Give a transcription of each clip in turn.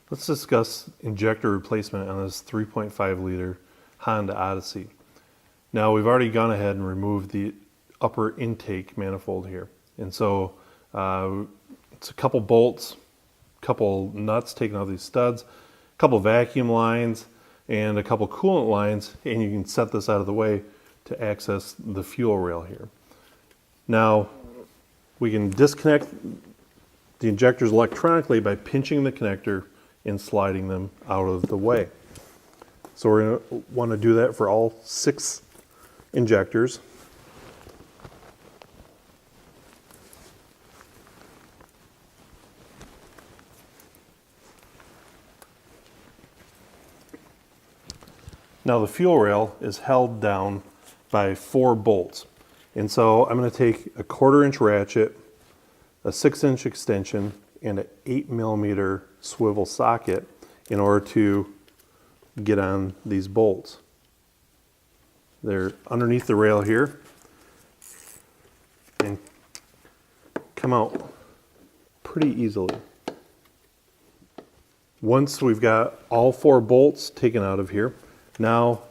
Let's discuss injector replacement on this 3.5 liter Honda Odyssey. Now we've already gone ahead and removed the upper intake manifold here. And so it's a couple bolts, couple nuts taking out these studs, a couple vacuum lines, and a couple coolant lines, and you can set this out of the way to access the fuel rail here. Now we can disconnect the injectors electronically by pinching the connector and sliding them out of the way. So we're going to want to do that for all 6 injectors. Now the fuel rail is held down by 4 bolts. And so I'm going to take a 1/4 inch ratchet, a 6-inch extension, and an 8mm swivel socket in order to get on these bolts. They're underneath the rail here and come out pretty easily. Once we've got all 4 bolts taken out of here, now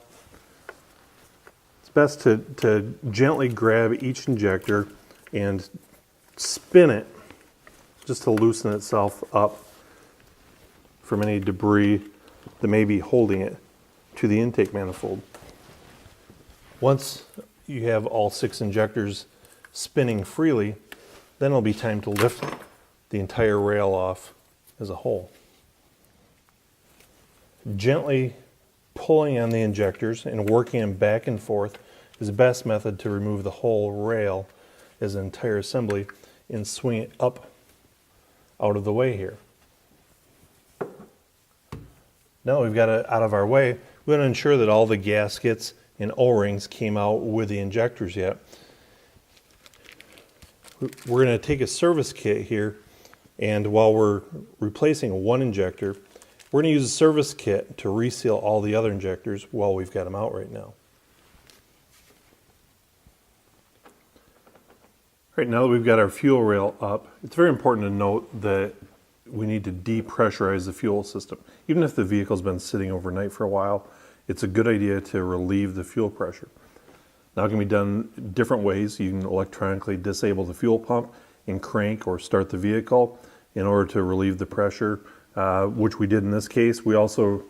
it's best to gently grab each injector and spin it just to loosen itself up from any debris that may be holding it to the intake manifold. Once you have all 6 injectors spinning freely, then it'll be time to lift the entire rail off as a whole. Gently pulling on the injectors and working them back and forth is the best method to remove the whole rail as an entire assembly and swing it up out of the way here. Now we've got it out of our way, we want to ensure that all the gaskets and O-rings came out with the injectors yet. We're going to take a service kit here, and while we're replacing one injector, we're going to use a service kit to reseal all the other injectors while we've got them out right now. Right now that we've got our fuel rail up, it's very important to note that we need to depressurize the fuel system. Even if the vehicle's been sitting overnight for a while, it's a good idea to relieve the fuel pressure. Now it can be done different ways. You can electronically disable the fuel pump and crank or start the vehicle in order to relieve the pressure, which we did in this case. We also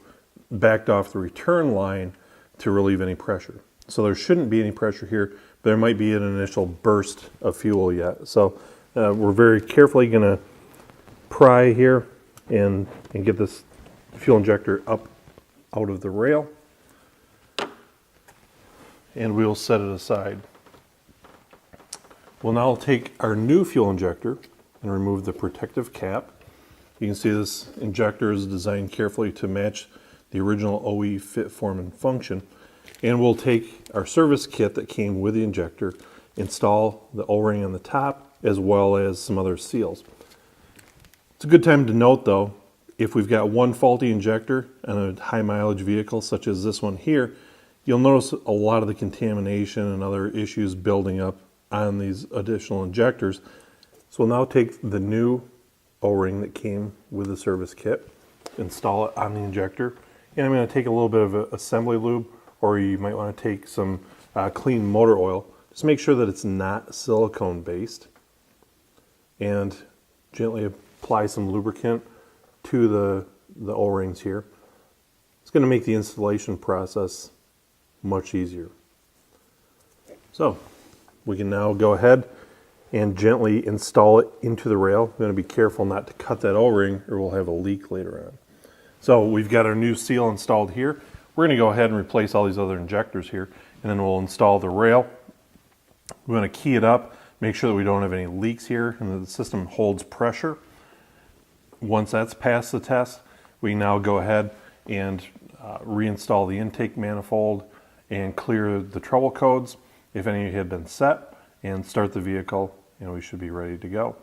backed off the return line to relieve any pressure. So there shouldn't be any pressure here, but there might be an initial burst of fuel yet. So we're very carefully going to pry here and get this fuel injector up out of the rail. And we'll set it aside. We'll now take our new fuel injector and remove the protective cap. You can see this injector is designed carefully to match the original OE fit, form, and function. And we'll take our service kit that came with the injector, install the O-ring on the top, as well as some other seals. It's a good time to note though, if we've got one faulty injector on a high mileage vehicle such as this one here, you'll notice a lot of the contamination and other issues building up on these additional injectors. So we'll now take the new O-ring that came with the service kit, install it on the injector, and I'm going to take a little bit of assembly lube, or you might want to take some clean motor oil. Just make sure that it's not silicone based, and gently apply some lubricant to the O-rings here. It's going to make the installation process much easier. So we can now go ahead and gently install it into the rail. We're going to be careful not to cut that O-ring or we'll have a leak later on. So we've got our new seal installed here. We're going to go ahead and replace all these other injectors here, and then we'll install the rail. We're going to key it up, make sure that we don't have any leaks here and that the system holds pressure. Once that's passed the test, we now go ahead and reinstall the intake manifold and clear the trouble codes if any had been set, and start the vehicle, and we should be ready to go.